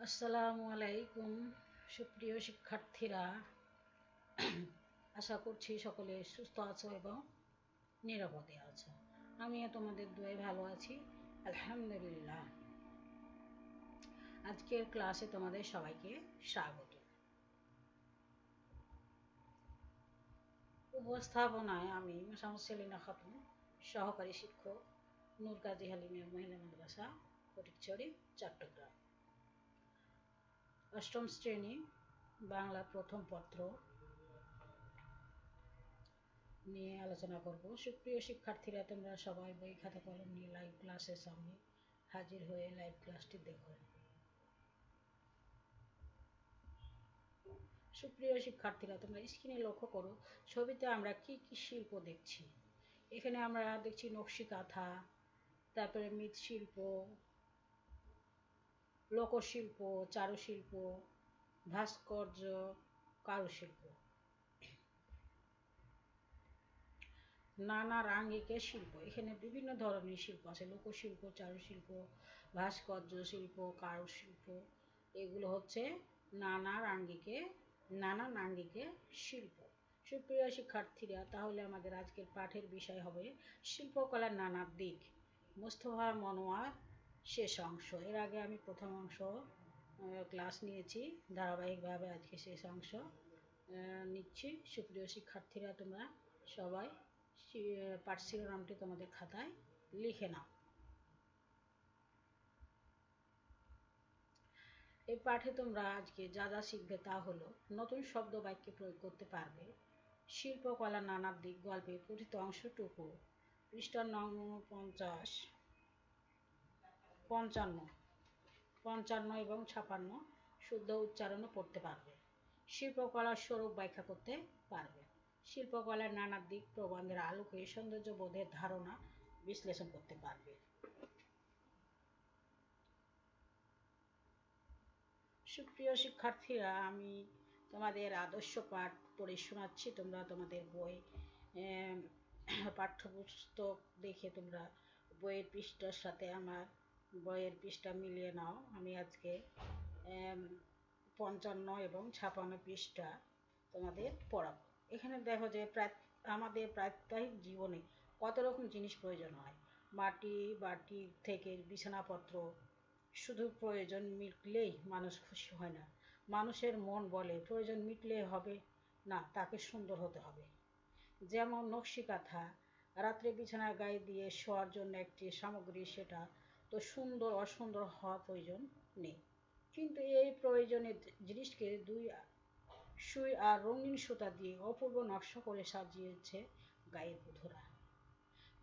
আসসালামু আলাইকুম সুপ্রিয় শিক্ষার্থীরা, আশা করছি সকলে সুস্থ আছো এবং নিরাপদে আছো। আমিও তোমাদের দোয়ায় ভালো আছি, আলহামদুলিল্লাহ। আজকের ক্লাসে তোমাদের সবাইকে স্বাগত। উপস্থাপনায় আমি মোসাম্মদ সেলিনা খাতুন, সহকারী শিক্ষক, নূর কাজী হালিমিয়া মহিলা মাদ্রাসা, ফটিকছড়ি, চট্টগ্রাম। অষ্টম শ্রেণী বাংলা প্রথম পত্র নিয়ে আলোচনা করব। সুপ্রিয় শিক্ষার্থীরা, তোমরা সবাই বই খাতা কলম নিয়ে লাইভ ক্লাসের সামনে হাজির হয়ে লাইভ ক্লাসটি দেখো। সুপ্রিয় শিক্ষার্থীরা, তোমরা স্ক্রিনে লক্ষ্য করো, ছবিতে আমরা কি কি শিল্প দেখছি। এখানে আমরা দেখছি নকশি কাঁথা, তারপরে মৃৎশিল্প, লোকশিল্প, চারুশিল্প, ভাস্কর্য, কারুশিল্প। নানা আঙ্গিকের শিল্প, এখানে বিভিন্ন ধরনের শিল্প আছে, লোকশিল্প, চারুশিল্প, ভাস্কর্য শিল্প, কারুশিল্প। এগুলো হচ্ছে নানান আঙ্গিকে শিল্প। সুপ্রিয় শিক্ষার্থীরা, তাহলে আমাদের আজকের পাঠের বিষয় হবে শিল্পকলার নানা দিক, মোস্তফা মনোয়ার শেষ অংশ। এর আগে আমি প্রথম অংশ ক্লাস নিয়েছি, ধারাবাহিকভাবে আজকে শেষ অংশ নিচ্ছি। সুপ্রিয় শিক্ষার্থীরা, তোমরা সবাই পাঠ শিরোনামটি তোমাদের খাতায় লিখে নাও। এই পাঠে তোমরা আজকে যা যা শিখবে তা হলো, নতুন শব্দ বাক্যে প্রয়োগ করতে পারবে, শিল্পকলা নানা দিক গল্পের পঠিত অংশটুকু পৃষ্ঠা নং 55 এবং 56 শুদ্ধ উচ্চারণও পড়তে পারবে। শিল্পকলার স্বরূপ ব্যাখ্যা করতে পারবে। শিল্পকলার নানা দিক প্রবন্ধের আলোকে সৌন্দর্য বোধের ধারণা বিশ্লেষণ করতে পারবে। সুপ্রিয় শিক্ষার্থীরা, আমি তোমাদের আদর্শ পাঠ পড়ে শোনাচ্ছি। তোমরা তোমাদের বই পাঠ্যপুস্তক দেখে তোমরা বইয়ের পৃষ্ঠার সাথে আমার বইয়ের পৃষ্ঠা মিলিয়ে নাও। আমি আজকে 55 এবং 56 পৃষ্ঠা তোমাদের পড়াবো। এখানে দেখো যে আমাদের প্রাত্যহিক জীবনে কত রকম জিনিস প্রয়োজন হয়। মাটি বাটি থেকে বিছানাপত্র, শুধু প্রয়োজন মিটলেই মানুষ খুশি হয় না। মানুষের মন বলে প্রয়োজন মিটলে হবে না, তাকে সুন্দর হতে হবে। যেমন নকশি কাঁথা, রাত্রে বিছানার গায়ে দিয়ে শোয়ার জন্য একটি সামগ্রী, সেটা তো সুন্দর অসুন্দর হওয়া প্রয়োজন নেই, কিন্তু এই প্রয়োজনের জিনিসকে সুই আর রঙিন সুতা দিয়ে অপূর্ব নকশা করে সাজিয়েছে গায়ের পুতুরা।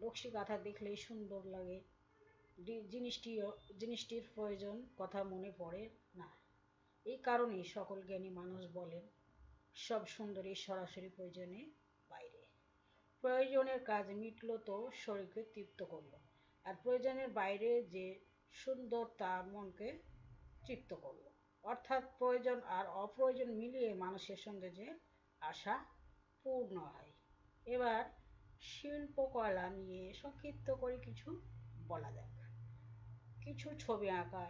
নকশি কাঁথা দেখলেই সুন্দর লাগে, জিনিসটির প্রয়োজন কথা মনে পড়ে না। এই কারণেই সকল জ্ঞানী মানুষ বলেন, সব সুন্দরী সরাসরি প্রয়োজনের বাইরে। প্রয়োজনের কাজ মিটল তো শরীরকে তৃপ্ত করলো, আর প্রয়োজনের বাইরে যে সুন্দর তা মনকে তৃপ্ত করলো। অর্থাৎ প্রয়োজন আর অপ্রয়োজন মিলিয়ে মানুষের সৌন্দর্যের আশা পূর্ণ হয়। এবার শিল্পকলা নিয়ে সংক্ষিপ্ত করে কিছু বলা যাক। কিছু ছবি আঁকা।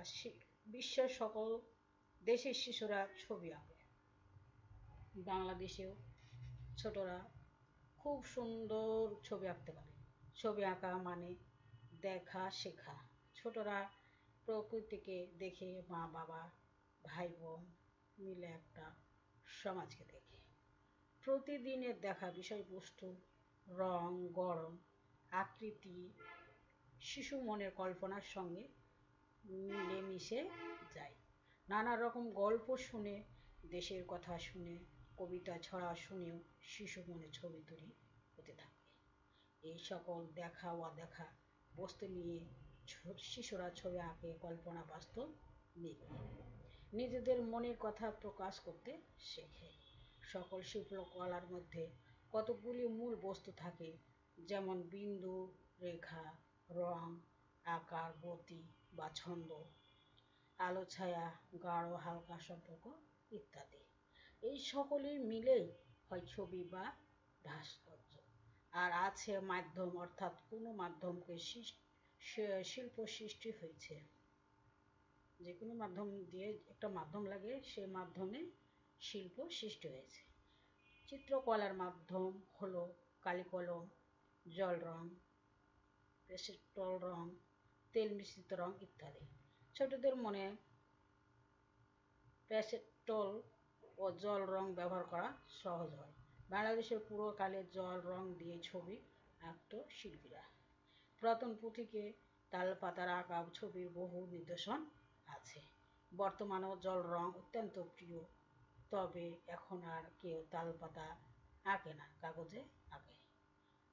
বিশ্বের সকল দেশের শিশুরা ছবি আঁকে। বাংলাদেশেও ছোটরা খুব সুন্দর ছবি আঁকতে পারে। ছবি আঁকা মানে দেখা শেখা। ছোটরা প্রকৃতিকে দেখে, মা বাবা ভাই বোন মিলে একটা সমাজকে দেখে। প্রতিদিনের দেখা বিষয়বস্তু, রং গড়ন, আকৃতি শিশু মনের কল্পনার সঙ্গে মিলেমিশে যায়। নানা রকম গল্প শুনে, দেশের কথা শুনে, কবিতা ছড়া শুনেও শিশু মনে ছবি তৈরি হতে থাকে। এই সকল দেখা অদেখা বস্তু নিয়ে শিশুরা ছবি আঁকে, কল্পনা বাস্তব মিলে নিজেদের মনের কথা প্রকাশ করতে শেখে। সকল শিল্পকলার মধ্যে কতগুলি মূল বস্তু থাকে, যেমন বিন্দু, রেখা, রং, আকার, গতি বা ছন্দ, আলো ছায়া, গাঢ় হালকা সম্পর্ক ইত্যাদি। এই সকলের মিলেই হয় ছবি বা ভাস্কর্য। আর আছে মাধ্যম, অর্থাৎ কোনো মাধ্যমকে শিল্প সৃষ্টি হয়েছে। যে কোনো মাধ্যম দিয়ে একটা মাধ্যম লাগে, সেই মাধ্যমে শিল্প সৃষ্টি হয়েছে। চিত্রকলার মাধ্যম হলো কালি কলম, জল রং, পেস্টেল রং, তেল মিশ্রিত রং ইত্যাদি। ছোটদের মনে প্যাস্টেল ও জল রং ব্যবহার করা সহজ হয়। বাংলাদেশের পুরো কালে জল রং দিয়ে ছবি আঁকত শিল্পীরা। পুরাতন পুঁথিকে তালপাতার আঁকা ছবির বহু নিদর্শন আছে। বর্তমানেও জল রং অত্যন্ত প্রিয়, তবে এখন আর কেউ তালপাতা আঁকে না, কাগজে আঁকে।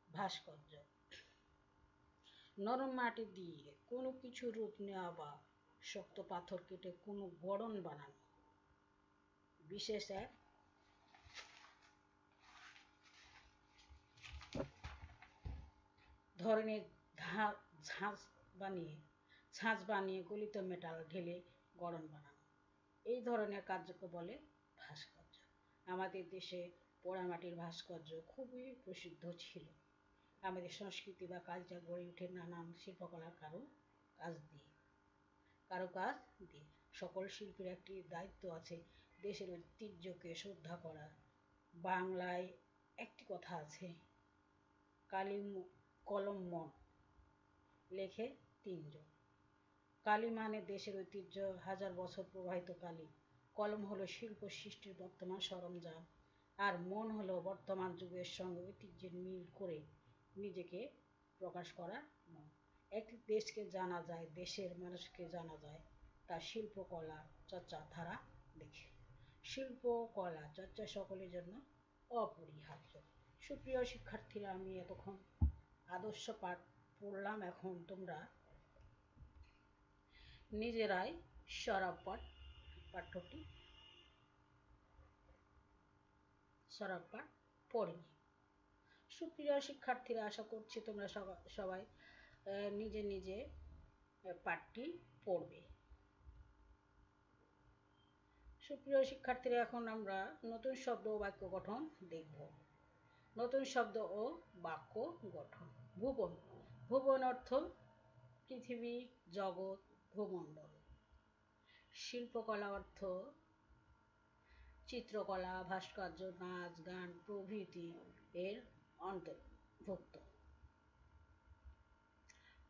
ভাস্কর্য নরম মাটি দিয়ে কোনো কিছু রূপ নেওয়া বা শক্ত পাথর কেটে কোনো গড়ন বানানো বিশেষ এক ধরনের ছাঁচ বানিয়ে গলিত মেটাল ঢেলে গড়ন বানানো, এই ধরনের কার্যকে বলে ভাস্কর্য। আমাদের দেশে পোড়ামাটির ভাস্কর্য খুবই প্রসিদ্ধ ছিল। আমাদের সংস্কৃতি বা কালচার গড়ে ওঠে নানান শিল্পকলার কারুকাজ দিয়ে। সকল শিল্পীর একটি দায়িত্ব আছে দেশের ঐতিহ্যকে শ্রদ্ধা করা। বাংলায় একটি কথা আছে, কালি কলম মন লেখে তিনজন। কালি মানে দেশের ঐতিহ্য, হাজার বছর প্রবাহিত কালি। কলম হলো শিল্প সৃষ্টির বর্তমান সরঞ্জাম, আর মন হলো বর্তমান যুগের সঙ্গে ঐতিহ্যের মিল করে নিজেকে প্রকাশ করা মন। একটি দেশকে জানা যায়, দেশের মানুষকে জানা যায় তার শিল্পকলা চর্চা ধারা দেখে। শিল্পকলা চর্চা সকলের জন্য অপরিহার্য। সুপ্রিয় শিক্ষার্থীরা, আমি এতক্ষণ আদর্শ পাঠ পড়লাম, এখন তোমরা নিজেরাই সরব পাঠ্যটি পড়ে। সুপ্রিয় শিক্ষার্থীরা, আশা করছি তোমরা সবাই নিজে নিজে পাঠটি পড়বে। সুপ্রিয় শিক্ষার্থীরা, এখন আমরা নতুন শব্দ ও বাক্য গঠন দেখব। নতুন শব্দ ও বাক্য গঠন। ভুবন। ভুবন অর্থ পৃথিবী, জগৎ, ভূমণ্ডল। শিল্পকলা অর্থ চিত্রকলা, ভাস্কর্য, নাচ, গান প্রভৃতি এর অন্তর্ভুক্ত।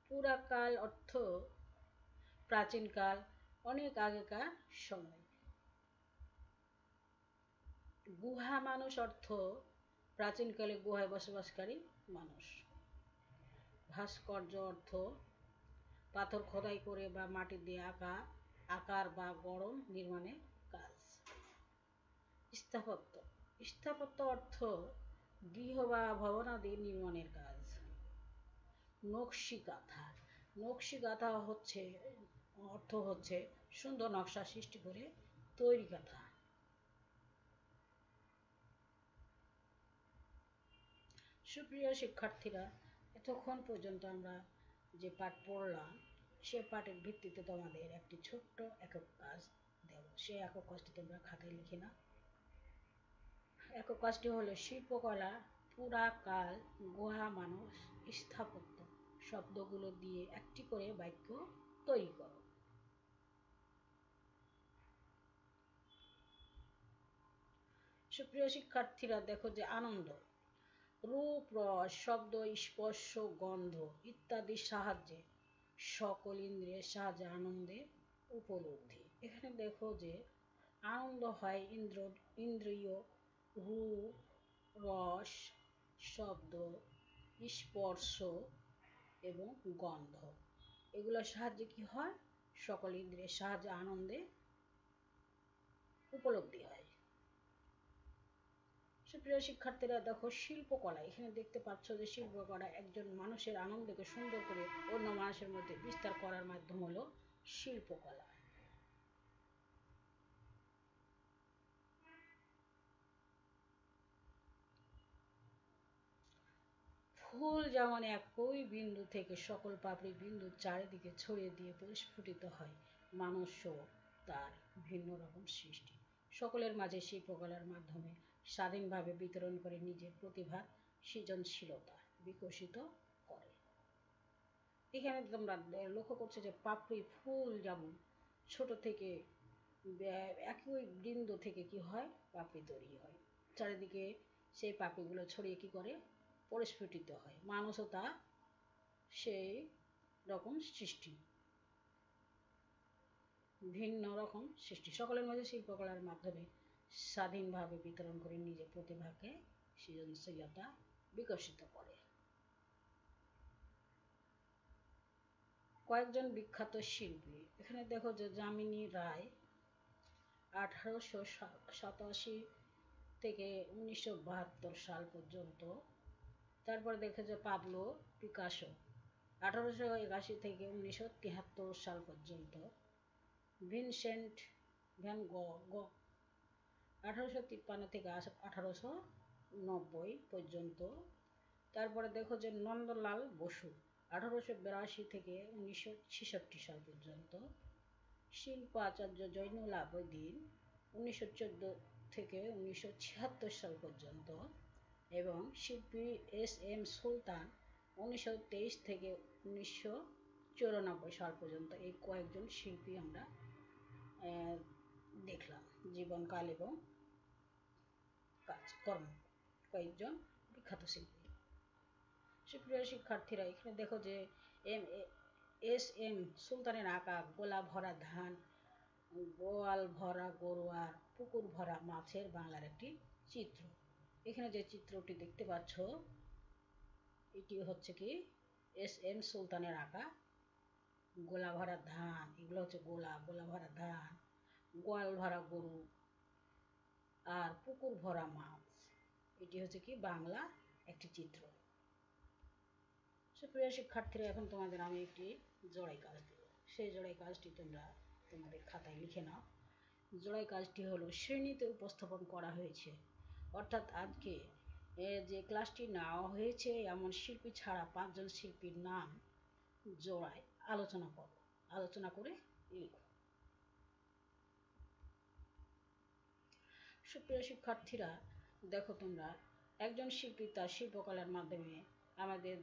পুরাকাল অর্থ প্রাচীনকাল, অনেক আগেকার সময়। গুহা মানুষ অর্থ প্রাচীনকালে গুহায় বসবাসকারী মানুষ। ভাস্কর্য অর্থ পাথর খোদাই করে বা মাটি দিয়ে আকার বা গড়ন নির্মাণের কাজ। স্থাপত্য। স্থাপত্য অর্থ গৃহ বা ভবনাদি নির্মাণের কাজ। নকশিকাঁথা। নকশিকাঁথা অর্থ হচ্ছে সুন্দর নকশা সৃষ্টি করে তৈরি কাঁথা। সুপ্রিয় শিক্ষার্থীরা, এতক্ষণ পর্যন্ত আমরা যে পাঠ পড়লাম, সে পাঠের ভিত্তিতে তোমাদের একটি ছোট্ট একক কাজ দেব। সেই একক কাজটি তোমরা খাতায় লিখে নাও। একক কাজটি হলো শিল্পকলা, পুরাকাল, গুহা মানুষ, স্থাপত্য শব্দগুলো দিয়ে একটি করে বাক্য তৈরি করো। সুপ্রিয় শিক্ষার্থীরা, দেখো যে আনন্দ। রূপ, রস, শব্দ, স্পর্শ, গন্ধ ইত্যাদির সাহায্যে সকল ইন্দ্রিয়ের সাহায্যে আনন্দের উপলব্ধি। এখানে দেখো যে আনন্দ হয় ইন্দ্রিয়, রূপ, রস, শব্দ, স্পর্শ এবং গন্ধ, এগুলোর সাহায্যে কি হয়? সকল ইন্দ্রিয়ের সাহায্যে আনন্দে উপলব্ধি হয়। সুপ্রিয় শিক্ষার্থীরা, দেখো শিল্পকলা। এখানে দেখতে পাচ্ছ যে শিল্পকলা একজন মানুষের আনন্দকে সুন্দর করে অন্য মানুষের মধ্যে বিস্তার করার মাধ্যম হলো শিল্পকলা। ফুল যেমন একই বিন্দু থেকে সকল পাপড়ি বিন্দুর চারিদিকে ছড়িয়ে দিয়ে পরিস্ফুটিত হয়, মানুষও তার ভিন্ন রকম সৃষ্টি। সকলের মাঝে শিল্পকলার মাধ্যমে স্বাধীনভাবে বিতরণ করে নিজের প্রতিভা সৃজনশীলতা বিকশিত করে। এখানে তোমরা লক্ষ্য করছো যে পাপড়ি ফুল যেমন ছোট থেকে একই বৃন্দ থেকে কি হয়, পাপড়ি তৈরি হয়। চারিদিকে সেই পাপড়িগুলো ছড়িয়ে কি করে, পরিস্ফুটিত হয়। মানুষও তা সেই রকম সৃষ্টি, ভিন্ন রকম সৃষ্টি। সকলের মাঝে শিল্পকলার মাধ্যমে স্বাধীনভাবে বিতরণ করে নিজের প্রতিভাকে সৃজনশীলতা বিকশিত করে। কয়েকজন বিখ্যাত শিল্পী, এখানে দেখো যে যামিনী রায় 1887 থেকে 1972 সাল পর্যন্ত। তারপরে দেখো যে পাবলো পিকাসো 1881 থেকে 1973 সাল পর্যন্ত। ভিনসেন্ট ভ্যান গো 1853 থেকে 1890 পর্যন্ত। তারপরে দেখো যে নন্দলাল বসু 1882 থেকে 1966 সাল পর্যন্ত। শিল্প আচার্য জৈনুল আবেদিন 1914 থেকে 1976 সাল পর্যন্ত। এবং শিল্পী এস.এম. সুলতান 1923 থেকে 1994 সাল পর্যন্ত। এই কয়েকজন শিল্পী আমরা দেখলাম জীবনকাল এবং কাজকর্ম, কয়েকজন বিখ্যাত শিল্পী। সুপ্রিয় শিক্ষার্থীরা, এখানে দেখো যে এস.এম. সুলতানের আঁকা গোলা ভরা ধান, গোয়াল ভরা গরু আর পুকুর ভরা মাছের বাংলার একটি চিত্র। এখানে যে চিত্রটি দেখতে পাচ্ছ, এটি হচ্ছে কি এস.এম. সুলতানের আঁকা গোলা ভরা ধান। এগুলো হচ্ছে গোলা ভরা ধান, গোয়াল ভরা গরু আর পুকুর ভরা মাছ। এটি হচ্ছে কি বাংলা একটি চিত্র। সুপ্রিয় শিক্ষার্থীরা, এখন তোমাদের আমি একটি জড়াই কাজ দেব। সেই জড়াই কাজটি তোমরা তোমাদের খাতায় লিখে নাও। জড়াই কাজটি হলো শ্রেণীতে উপস্থাপন করা হয়েছে, অর্থাৎ আজকে যে ক্লাসটি নেওয়া হয়েছে এমন শিল্পী ছাড়া 5 জন শিল্পীর নাম জোড়ায় আলোচনা করো, আলোচনা করে লিখো। সুপ্রিয় শিক্ষার্থীরা, দেখো তোমরা, একজন শিল্পী তার শিল্পকলার মাধ্যমে আমাদের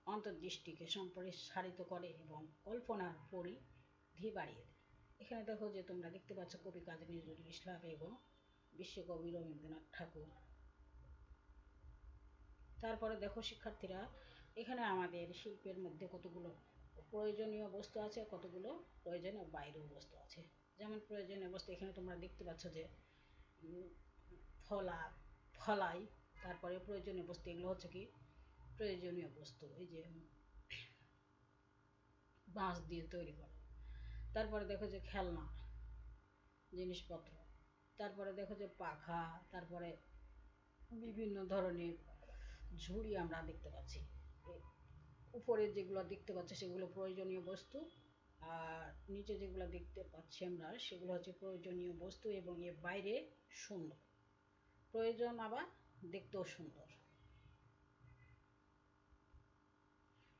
অন্তর্দৃষ্টিকে সম্প্রসারিত করে এবং কল্পনার পরিধি বাড়িয়ে দেয়। এখানে দেখো যে তোমরা দেখতে পাচ্ছ কবি কাজী নজরুল ইসলাম এবং বিশ্বকবি রবীন্দ্রনাথ ঠাকুর। তারপরে দেখো শিক্ষার্থীরা, এখানে আমাদের শিল্পের মধ্যে কতগুলো প্রয়োজনীয় বস্তু আছে, কতগুলো প্রয়োজনীয় বাইরেও বস্তু আছে। যেমন প্রয়োজনীয় বস্তু এখানে তোমরা দেখতে পাচ্ছ যে ফলাই। তারপরে প্রয়োজনীয় বস্তু, এগুলো হচ্ছে কি প্রয়োজনীয় বস্তু, এই যে বাঁশ দিয়ে তৈরি করা। তারপরে দেখো যে খেলনা জিনিসপত্র। তারপরে দেখো যে পাখা। তারপরে বিভিন্ন ধরনের ঝুড়ি আমরা দেখতে পাচ্ছি। উপরে যেগুলো দেখতে পাচ্ছি সেগুলো প্রয়োজনীয় বস্তু, আর নিচে যেগুলো দেখতে পাচ্ছি আমরা সেগুলো হচ্ছে প্রয়োজনীয় বস্তু এবং এর বাইরে সুন্দর, প্রয়োজন আবার দেখতেও সুন্দর।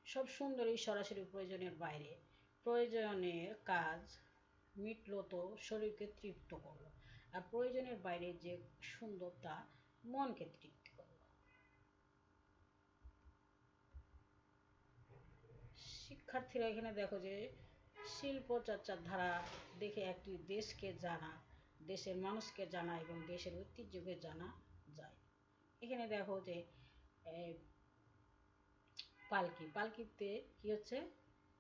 সব সুন্দর এই সরাসরি প্রয়োজনের বাইরে। প্রয়োজনের কাজ মিটলো তো শরীরকে তৃপ্ত করলো, আর প্রয়োজনের বাইরে যে সুন্দর তা মনকে তৃপ্তি করলো। শিক্ষার্থীরা, এখানে দেখো যে শিল্প চর্চার ধারা দেখে একটি দেশকে জানা, দেশের মানুষকে জানা এবং দেশের ঐতিহ্যকে জানা যায়। এখানে দেখো যে পালকিতে কি হচ্ছে,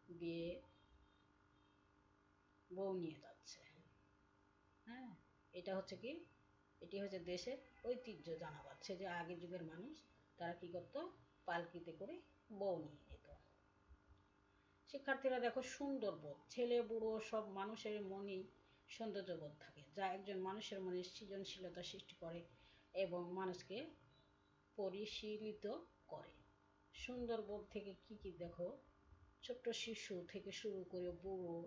বিয়ে বউ নিয়ে যাচ্ছে। হ্যাঁ, এটা হচ্ছে কি, এটি হচ্ছে দেশের ঐতিহ্য জানা যাচ্ছে যে আগের যুগের মানুষ তারা কি করতো, পালকিতে করে বউ নিয়ে যেত। শিক্ষার্থীরা দেখো সৌন্দর্যবোধ, ছেলে বুড়ো সব মানুষের মনেই সৌন্দর্যবোধ থাকে, যা একজন মানুষের মনে সৃজনশীলতা সৃষ্টি করে এবং মানুষকে পরিশীলিত করে। সৌন্দর্যবোধ থেকে কি কি দেখো, ছোট্ট শিশু থেকে শুরু করে বুড়ো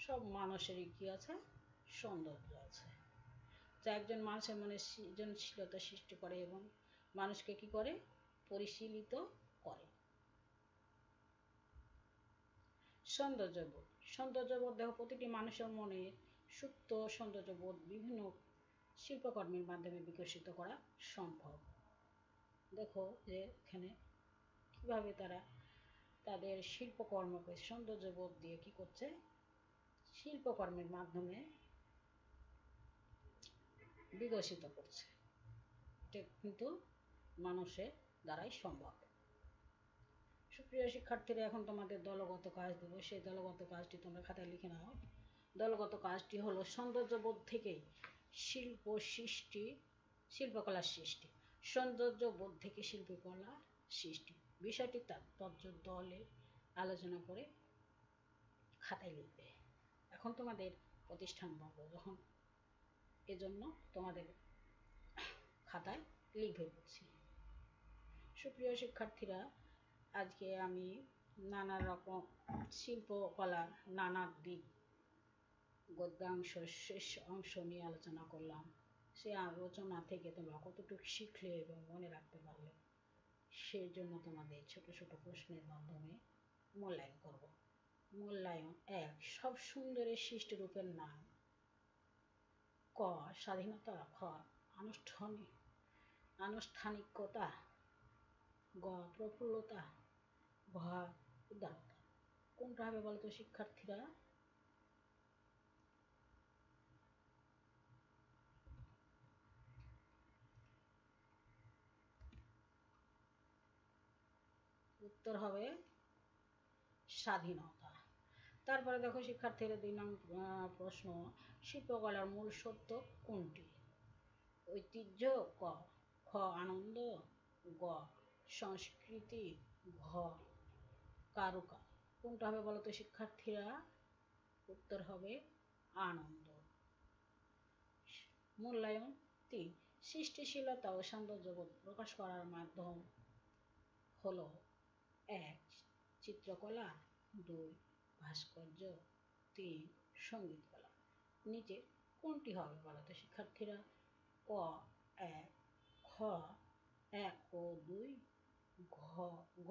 সব মানুষেরই কি আছে, সৌন্দর্য আছে, যা একজন মানুষের মনে সৃজনশীলতা সৃষ্টি করে এবং মানুষকে কি করে, পরিশীলিত করে। সৌন্দর্যবোধ দেখো প্রতিটি মানুষের মনে সুপ্ত সৌন্দর্যবোধ বিভিন্ন শিল্পকর্মের মাধ্যমে বিকশিত করা সম্ভব। দেখো যে এখানে কিভাবে তারা, তাদের শিল্পকর্মকে সৌন্দর্যবোধ দিয়ে কি করছে, শিল্পকর্মের মাধ্যমে বিকশিত করছে। এটা কিন্তু মানুষের দ্বারাই সম্ভব। সুপ্রিয় শিক্ষার্থীরা, এখন তোমাদের দলগত কাজ দেবো, সেই দলগত কাজটি তোমরা খাতায় লিখে নাও। দলগত কাজটি হলো সৌন্দর্যবোধ থেকে শিল্পকলার সৃষ্টি। সৌন্দর্যবোধ থেকে শিল্পকলার সৃষ্টি বিষয়টি তাৎপর্য দলে আলোচনা করে খাতায় লিখবে। এখন তোমাদের প্রতিষ্ঠান বর্গ, যখন এজন্য তোমাদের খাতায় লিখবে বলছি। সুপ্রিয় শিক্ষার্থীরা, আজকে আমি নানা রকম শিল্পকলার নানা দিক গদ্যাংশ শেষ অংশ নিয়ে আলোচনা করলাম। সে আলোচনা থেকে তোমরা কতটুকু শিখলে এবং মনে রাখতে পারলে, সেই জন্য তোমাদের ছোট ছোট প্রশ্নের মাধ্যমে মূল্যায়ন করব। মূল্যায়ন ১, সব সুন্দরের সৃষ্টি রূপের নাম। ক, স্বাধীনতা। খ, আনুষ্ঠানিকতা। গ, প্রফুল্লতা। ঘ, উদারতা। কোনটা হবে বলতো শিক্ষার্থীরা? উত্তর হবে স্বাধীনতা। তারপরে দেখো শিক্ষার্থীরা ২ নং প্রশ্ন, শিল্পকলার মূল সত্য কোনটি? ঐতিহ্য। ক, খ, আনন্দ। গ, সংস্কৃতি। ঘ, কারুকাজ। কোনটা হবে বলতো শিক্ষার্থীরা? উত্তর হবে আনন্দ। মূল্যায়ন ৩, সৃষ্টিশীলতা ও সৌন্দর্যবোধ প্রকাশ করার মাধ্যম হলো ১, চিত্রকলা। ২, ভাস্কর্য। ৩, সঙ্গীতকলা। নিচে কোনটি হবে বলতো শিক্ষার্থীরা? ক, ১, খ, ১ ও ২, গ,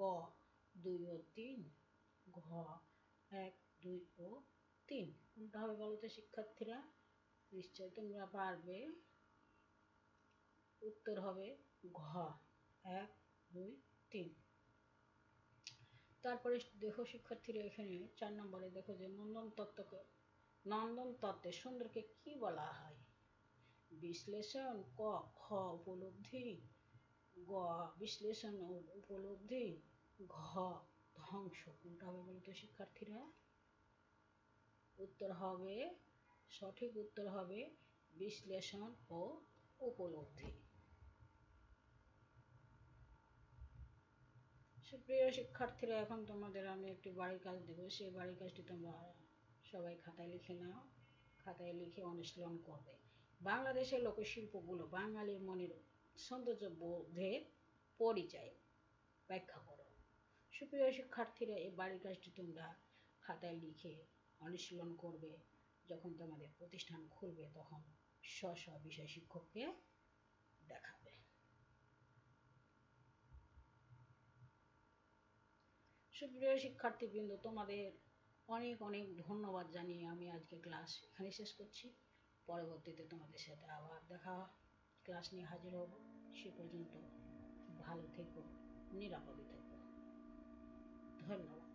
২ ও ৩, ঘ, ১, ২ ও ৩। কোনটা হবে বলতো শিক্ষার্থীরা? নিশ্চয় তোমরা পারবে। উত্তর হবে ঘ, ১, ২, ৩। তারপরে দেখো শিক্ষার্থীরা, এখানে ৪ নম্বরে দেখো যে নন্দন তত্ত্বে সুন্দরকে কি বলা হয়? বিশ্লেষণ। ক, খ, উপলব্ধি। গ, বিশ্লেষণ ও উপলব্ধি। ঘ, ধ্বংস। কোনটা হবে বলতো শিক্ষার্থীরা? উত্তর হবে, সঠিক উত্তর হবে বিশ্লেষণ ও উপলব্ধি। সুপ্রিয় শিক্ষার্থীরা, এখন তোমাদের আমি একটি বাড়ির কাজ দেবো, সেই বাড়ির কাজটি তোমরা সবাই খাতায় লিখে নাও। খাতায় লিখে অনুশীলন করবে। বাংলাদেশের লোকশিল্পগুলো বাঙালির মনের সৌন্দর্যবোধের পরিচয় ব্যাখ্যা করো। সুপ্রিয় শিক্ষার্থীরা, এই বাড়ির কাজটি তোমরা খাতায় লিখে অনুশীলন করবে। যখন তোমাদের প্রতিষ্ঠান খুলবে তখন স্ব বিষয় শিক্ষককে দেখাবে। সুপ্রিয় শিক্ষার্থীবৃন্দ, তোমাদের অনেক অনেক ধন্যবাদ জানিয়ে আমি আজকে ক্লাস এখানে শেষ করছি। পরবর্তীতে তোমাদের সাথে আবার ক্লাস নিয়ে হাজির হব। সে পর্যন্ত ভালো থেকো, নিরাপদে থেকো। ধন্যবাদ।